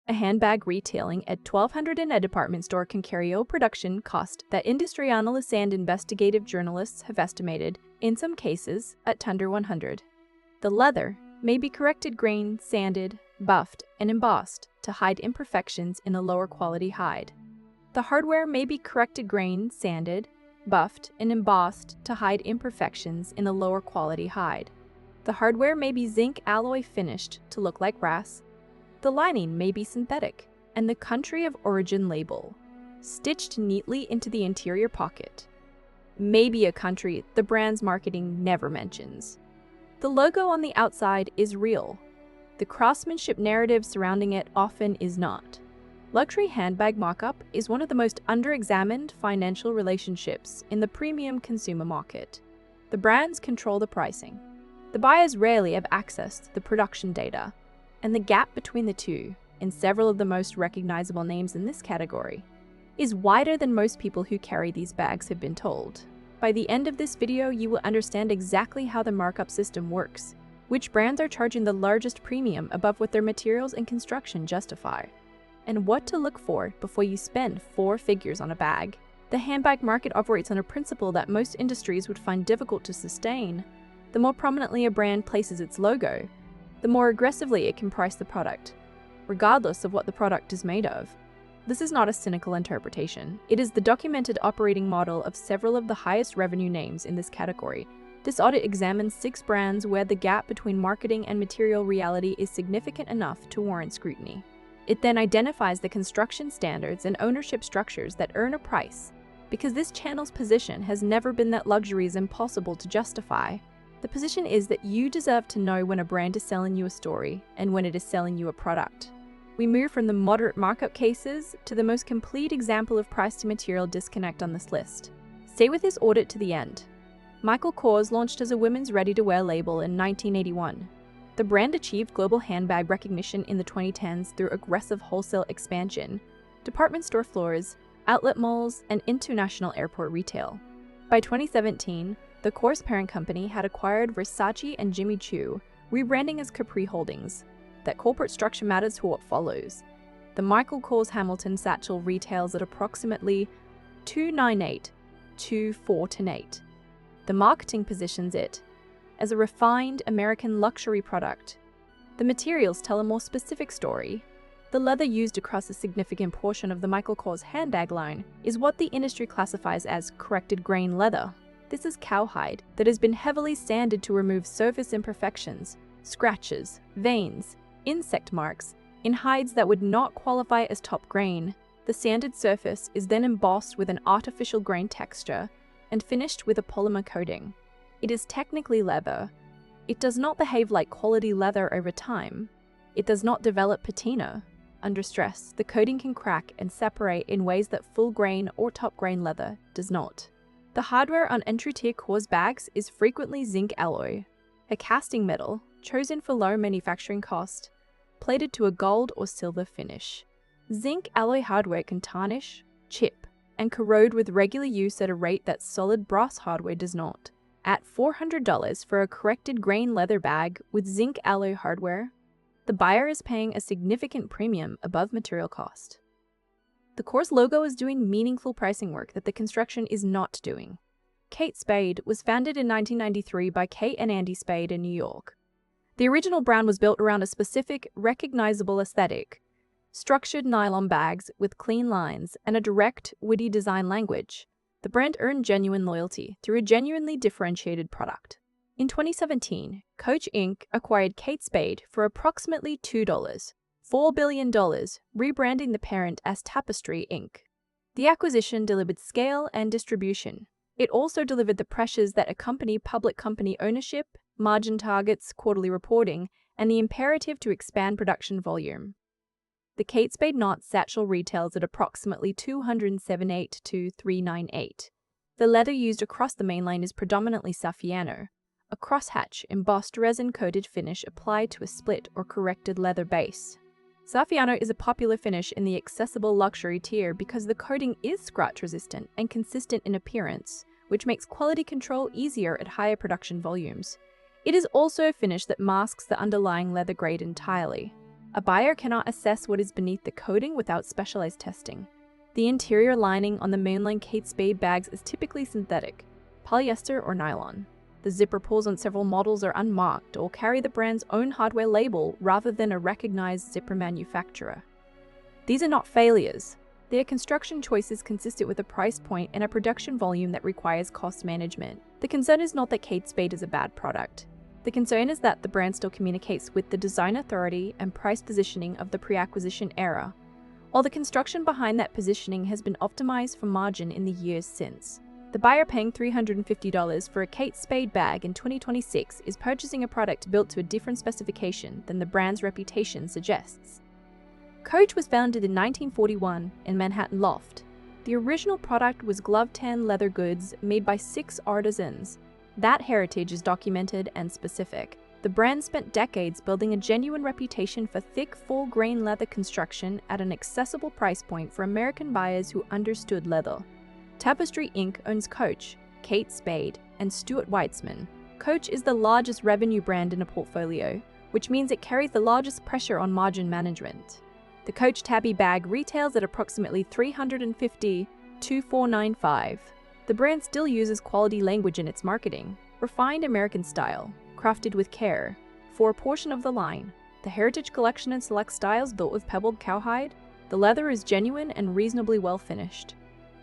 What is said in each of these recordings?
A handbag retailing at $1,200 in a department store can carry a production cost that industry analysts and investigative journalists have estimated, in some cases, at under $100. The leather may be corrected grain, sanded, buffed, and embossed to hide imperfections in a lower quality hide. The hardware may be corrected grain, sanded, buffed, and embossed to hide imperfections in a lower quality hide. The hardware may be zinc alloy finished to look like brass. The lining may be synthetic, and the country of origin label stitched neatly into the interior pocket may be a country the brand's marketing never mentions. The logo on the outside is real. The craftsmanship narrative surrounding it often is not. Luxury handbag markup is one of the most under-examined financial relationships in the premium consumer market. The brands control the pricing. The buyers rarely have access to the production data, and the gap between the two, in several of the most recognizable names in this category, is wider than most people who carry these bags have been told. By the end of this video, you will understand exactly how the markup system works, which brands are charging the largest premium above what their materials and construction justify, and what to look for before you spend 4 figures on a bag. The handbag market operates on a principle that most industries would find difficult to sustain. The more prominently a brand places its logo, the more aggressively it can price the product, regardless of what the product is made of. This is not a cynical interpretation. It is the documented operating model of several of the highest revenue names in this category. This audit examines 6 brands where the gap between marketing and material reality is significant enough to warrant scrutiny. It then identifies the construction standards and ownership structures that earn a price, because this channel's position has never been that luxury is impossible to justify. The position is that you deserve to know when a brand is selling you a story and when it is selling you a product. We move from the moderate markup cases to the most complete example of price to material disconnect on this list. Stay with this audit to the end. Michael Kors launched as a women's ready-to-wear label in 1981. The brand achieved global handbag recognition in the 2010s through aggressive wholesale expansion, department store floors, outlet malls, and international airport retail. By 2017, the Kors parent company had acquired Versace and Jimmy Choo, rebranding as Capri Holdings. That corporate structure matters for what follows. The Michael Kors Hamilton satchel retails at approximately $298,248. The marketing positions it as a refined American luxury product. The materials tell a more specific story. The leather used across a significant portion of the Michael Kors handbag line is what the industry classifies as corrected grain leather. This is cowhide that has been heavily sanded to remove surface imperfections, scratches, veins, insect marks, in hides that would not qualify as top grain. The sanded surface is then embossed with an artificial grain texture and finished with a polymer coating. It is technically leather. It does not behave like quality leather over time. It does not develop patina. Under stress, the coating can crack and separate in ways that full grain or top grain leather does not. The hardware on entry-tier Kors bags is frequently zinc alloy, a casting metal chosen for low manufacturing cost, plated to a gold or silver finish. Zinc alloy hardware can tarnish, chip, and corrode with regular use at a rate that solid brass hardware does not. At $400 for a corrected grain leather bag with zinc alloy hardware, the buyer is paying a significant premium above material cost. The Kors logo is doing meaningful pricing work that the construction is not doing. Kate Spade was founded in 1993 by Kate and Andy Spade in New York. The original brand was built around a specific, recognizable aesthetic: structured nylon bags with clean lines and a direct, witty design language. The brand earned genuine loyalty through a genuinely differentiated product. In 2017, Coach Inc. acquired Kate Spade for approximately $4 billion, rebranding the parent as Tapestry Inc. The acquisition delivered scale and distribution. It also delivered the pressures that accompany public company ownership, margin targets, quarterly reporting, and the imperative to expand production volume. The Kate Spade Knot satchel retails at approximately $278 to $398. The leather used across the mainline is predominantly Saffiano, a crosshatch embossed resin-coated finish applied to a split or corrected leather base. Saffiano is a popular finish in the accessible luxury tier because the coating is scratch-resistant and consistent in appearance, which makes quality control easier at higher production volumes. It is also a finish that masks the underlying leather grade entirely. A buyer cannot assess what is beneath the coating without specialized testing. The interior lining on the mainline Kate Spade bags is typically synthetic, polyester or nylon. The zipper pulls on several models are unmarked or carry the brand's own hardware label rather than a recognized zipper manufacturer. These are not failures. They are construction choices consistent with a price point and a production volume that requires cost management. The concern is not that Kate Spade is a bad product. The concern is that the brand still communicates with the design authority and price positioning of the pre-acquisition era, while the construction behind that positioning has been optimized for margin in the years since. The buyer paying $350 for a Kate Spade bag in 2026 is purchasing a product built to a different specification than the brand's reputation suggests. Coach was founded in 1941 in Manhattan Loft. The original product was glove-tan leather goods made by 6 artisans. That heritage is documented and specific. The brand spent decades building a genuine reputation for thick, full-grain leather construction at an accessible price point for American buyers who understood leather. Tapestry Inc. owns Coach, Kate Spade, and Stuart Weitzman. Coach is the largest revenue brand in a portfolio, which means it carries the largest pressure on margin management. The Coach Tabby bag retails at approximately $350 to $495. The brand still uses quality language in its marketing, refined American style, crafted with care. For a portion of the line, the Heritage Collection and select styles built with pebbled cowhide, the leather is genuine and reasonably well finished.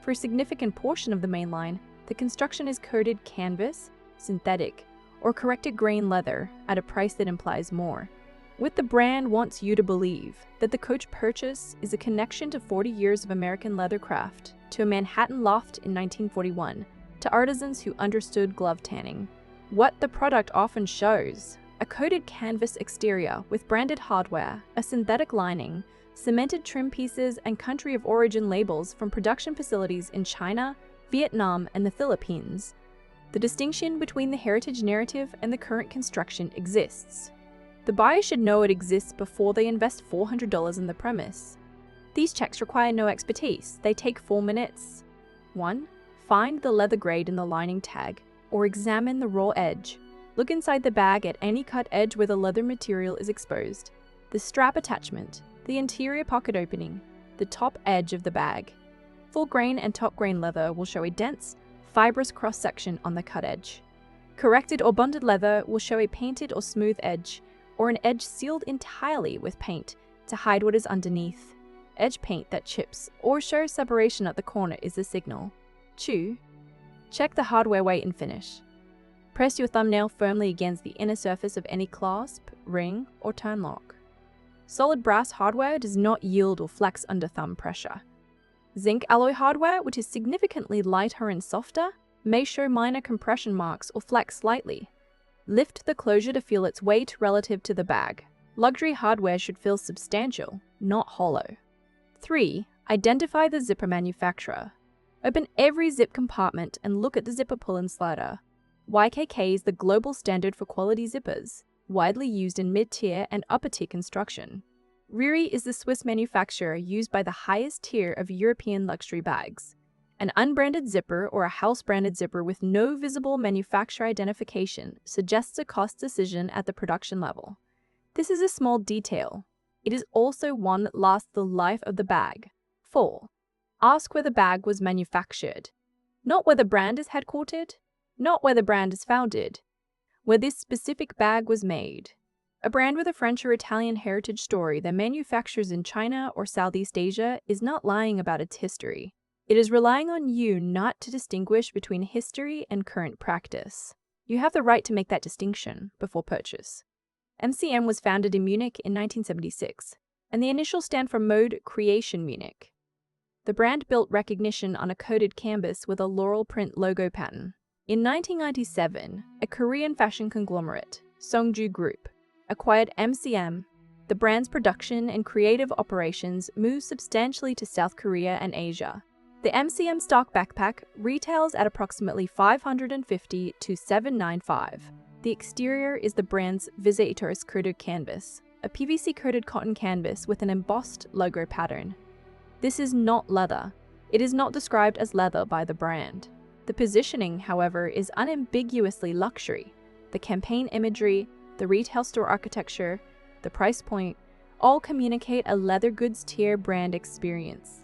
For a significant portion of the main line, the construction is coated canvas, synthetic, or corrected grain leather at a price that implies more. What the brand wants you to believe that the Coach purchase is a connection to 40 years of American leather craft, to a Manhattan loft in 1941, to artisans who understood glove tanning. What the product often shows: a coated canvas exterior with branded hardware, a synthetic lining, cemented trim pieces, and country of origin labels from production facilities in China, Vietnam, and the Philippines. The distinction between the heritage narrative and the current construction exists. The buyer should know it exists before they invest $400 in the premise. These checks require no expertise. They take 4 minutes. 1. Find the leather grade in the lining tag, or examine the raw edge. Look inside the bag at any cut edge where the leather material is exposed. The strap attachment, the interior pocket opening, the top edge of the bag. Full grain and top grain leather will show a dense, fibrous cross-section on the cut edge. Corrected or bonded leather will show a painted or smooth edge, or an edge sealed entirely with paint to hide what is underneath. Edge paint that chips or shows separation at the corner is the signal. 2. Check the hardware weight and finish. Press your thumbnail firmly against the inner surface of any clasp, ring, or turn lock. Solid brass hardware does not yield or flex under thumb pressure. Zinc alloy hardware, which is significantly lighter and softer, may show minor compression marks or flex slightly. Lift the closure to feel its weight relative to the bag. Luxury hardware should feel substantial, not hollow. 3. Identify the zipper manufacturer. Open every zip compartment and look at the zipper pull-in slider. YKK is the global standard for quality zippers, widely used in mid-tier and upper-tier construction. Riri is the Swiss manufacturer used by the highest tier of European luxury bags. An unbranded zipper or a house-branded zipper with no visible manufacturer identification suggests a cost decision at the production level. This is a small detail. It is also one that lasts the life of the bag. 4. Ask where the bag was manufactured. Not where the brand is headquartered, not where the brand is founded, where this specific bag was made. A brand with a French or Italian heritage story that manufactures in China or Southeast Asia is not lying about its history. It is relying on you not to distinguish between history and current practice. You have the right to make that distinction before purchase. MCM was founded in Munich in 1976, and the initials stand for Mode Creation Munich. The brand built recognition on a coated canvas with a laurel print logo pattern. In 1997, a Korean fashion conglomerate, Songju Group, acquired MCM. The brand's production and creative operations moved substantially to South Korea and Asia. The MCM stock backpack retails at approximately $550 to $795. The exterior is the brand's Visitors coated canvas, a PVC-coated cotton canvas with an embossed logo pattern. This is not leather. It is not described as leather by the brand. The positioning, however, is unambiguously luxury. The campaign imagery, the retail store architecture, the price point, all communicate a leather goods tier brand experience.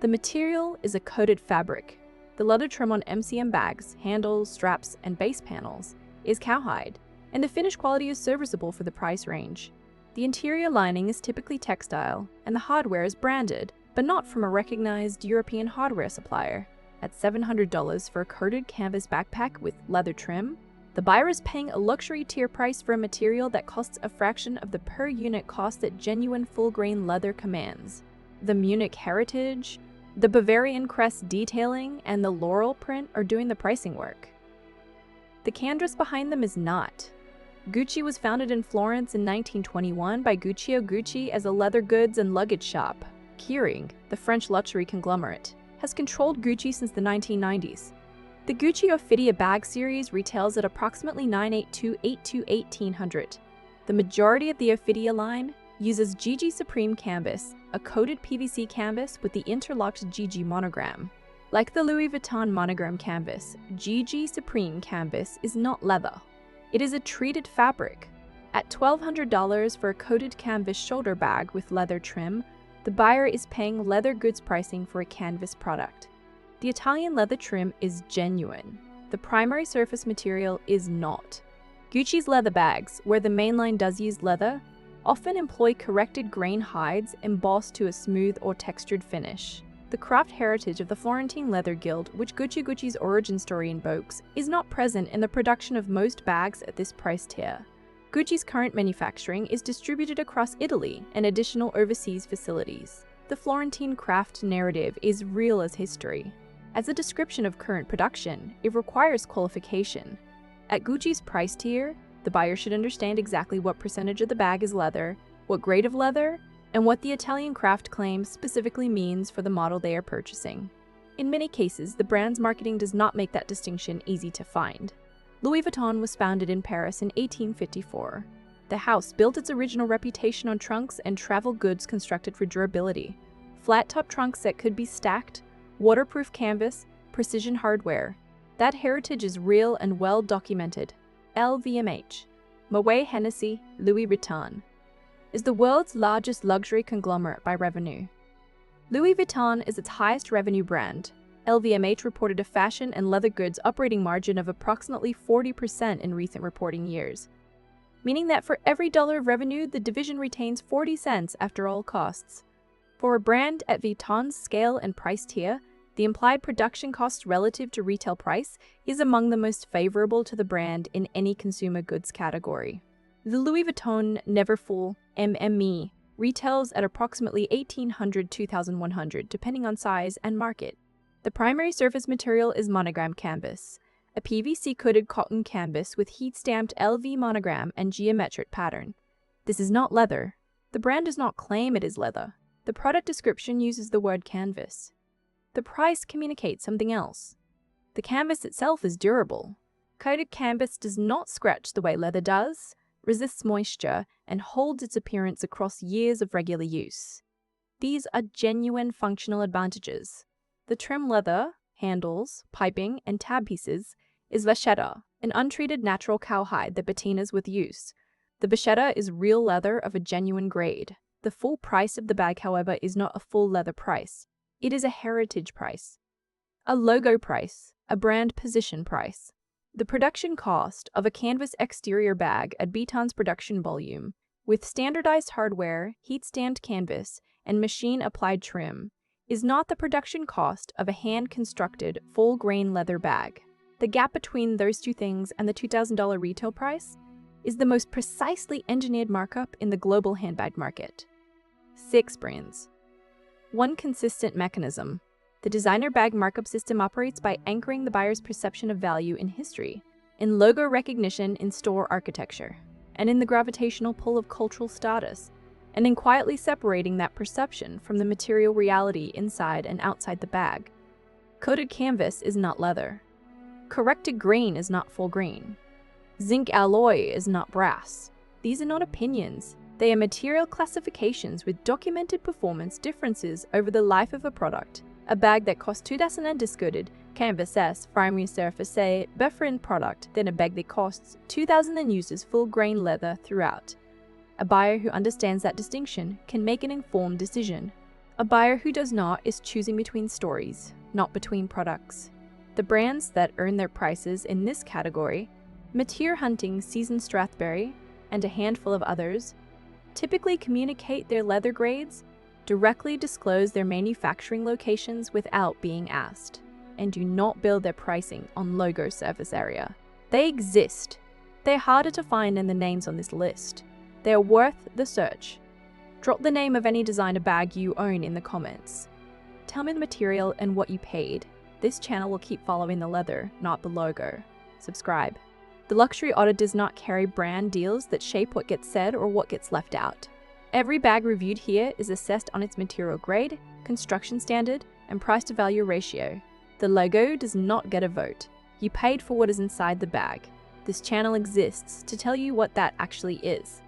The material is a coated fabric. The leather trim on MCM bags, handles, straps, and base panels is cowhide, and the finish quality is serviceable for the price range. The interior lining is typically textile, and the hardware is branded, but not from a recognized European hardware supplier. At $700 for a coated canvas backpack with leather trim, the buyer is paying a luxury tier price for a material that costs a fraction of the per unit cost that genuine full-grain leather commands. The Munich heritage, the Bavarian crest detailing, and the Laurel print are doing the pricing work. The canvas behind them is not. Gucci was founded in Florence in 1921 by Guccio Gucci as a leather goods and luggage shop. Kering, the French luxury conglomerate, has controlled Gucci since the 1990s. The Gucci Ophidia bag series retails at approximately $982-$1800. The majority of the Ophidia line uses GG Supreme canvas, a coated PVC canvas with the interlocked GG monogram. Like the Louis Vuitton monogram canvas, GG Supreme canvas is not leather. It is a treated fabric. At $1,200 for a coated canvas shoulder bag with leather trim, the buyer is paying leather goods pricing for a canvas product. The Italian leather trim is genuine. The primary surface material is not. Gucci's leather bags, where the main line does use leather, often employ corrected grain hides embossed to a smooth or textured finish. The craft heritage of the Florentine Leather Guild, which Gucci's origin story invokes, is not present in the production of most bags at this price tier. Gucci's current manufacturing is distributed across Italy and additional overseas facilities. The Florentine craft narrative is real as history. As a description of current production, it requires qualification. At Gucci's price tier, the buyer should understand exactly what percentage of the bag is leather, what grade of leather, and what the Italian craft claim specifically means for the model they are purchasing. In many cases, the brand's marketing does not make that distinction easy to find. Louis Vuitton was founded in Paris in 1854. The house built its original reputation on trunks and travel goods constructed for durability. Flat-top trunks that could be stacked, waterproof canvas, precision hardware. That heritage is real and well documented. LVMH, Moet Hennessy, Louis Vuitton, is the world's largest luxury conglomerate by revenue. Louis Vuitton is its highest revenue brand. LVMH reported a fashion and leather goods operating margin of approximately 40% in recent reporting years, meaning that for every dollar of revenue, the division retains 40 cents after all costs. For a brand at Vuitton's scale and price tier, the implied production cost relative to retail price is among the most favorable to the brand in any consumer goods category. The Louis Vuitton Neverfull MME retails at approximately $1,800–$2,100 depending on size and market. The primary surface material is monogram canvas, a PVC-coated cotton canvas with heat-stamped LV monogram and geometric pattern. This is not leather. The brand does not claim it is leather. The product description uses the word canvas. The price communicates something else. The canvas itself is durable. Coated canvas does not scratch the way leather does, resists moisture, and holds its appearance across years of regular use. These are genuine functional advantages. The trim leather, handles, piping, and tab pieces is vachetta, an untreated natural cowhide that patinas with use. The vachetta is real leather of a genuine grade. The full price of the bag, however, is not a full leather price. It is a heritage price, a logo price, a brand position price. The production cost of a canvas exterior bag at Vuitton's production volume, with standardized hardware, heat-stamped canvas, and machine-applied trim, is not the production cost of a hand-constructed, full-grain leather bag. The gap between those two things and the $2,000 retail price is the most precisely engineered markup in the global handbag market. 6 brands. One consistent mechanism. The designer bag markup system operates by anchoring the buyer's perception of value in history, in logo recognition in store architecture, and in the gravitational pull of cultural status, and in quietly separating that perception from the material reality inside and outside the bag. Coated canvas is not leather. Corrected grain is not full grain. Zinc alloy is not brass. These are not opinions. They are material classifications with documented performance differences over the life of a product. A bag that costs $2,000 discoated canvas S primary surface A better in product than a bag that costs $2,000 and uses full grain leather throughout. A buyer who understands that distinction can make an informed decision. A buyer who does not is choosing between stories, not between products. The brands that earn their prices in this category, Mateer Hunting, Seasoned Strathberry, and a handful of others, typically communicate their leather grades, directly disclose their manufacturing locations without being asked, and do not build their pricing on logo surface area. They exist. They're harder to find than the names on this list. They are worth the search. Drop the name of any designer bag you own in the comments. Tell me the material and what you paid. This channel will keep following the leather, not the logo. Subscribe. The luxury audit does not carry brand deals that shape what gets said or what gets left out. Every bag reviewed here is assessed on its material grade, construction standard, and price to value ratio. The logo does not get a vote. You paid for what is inside the bag. This channel exists to tell you what that actually is.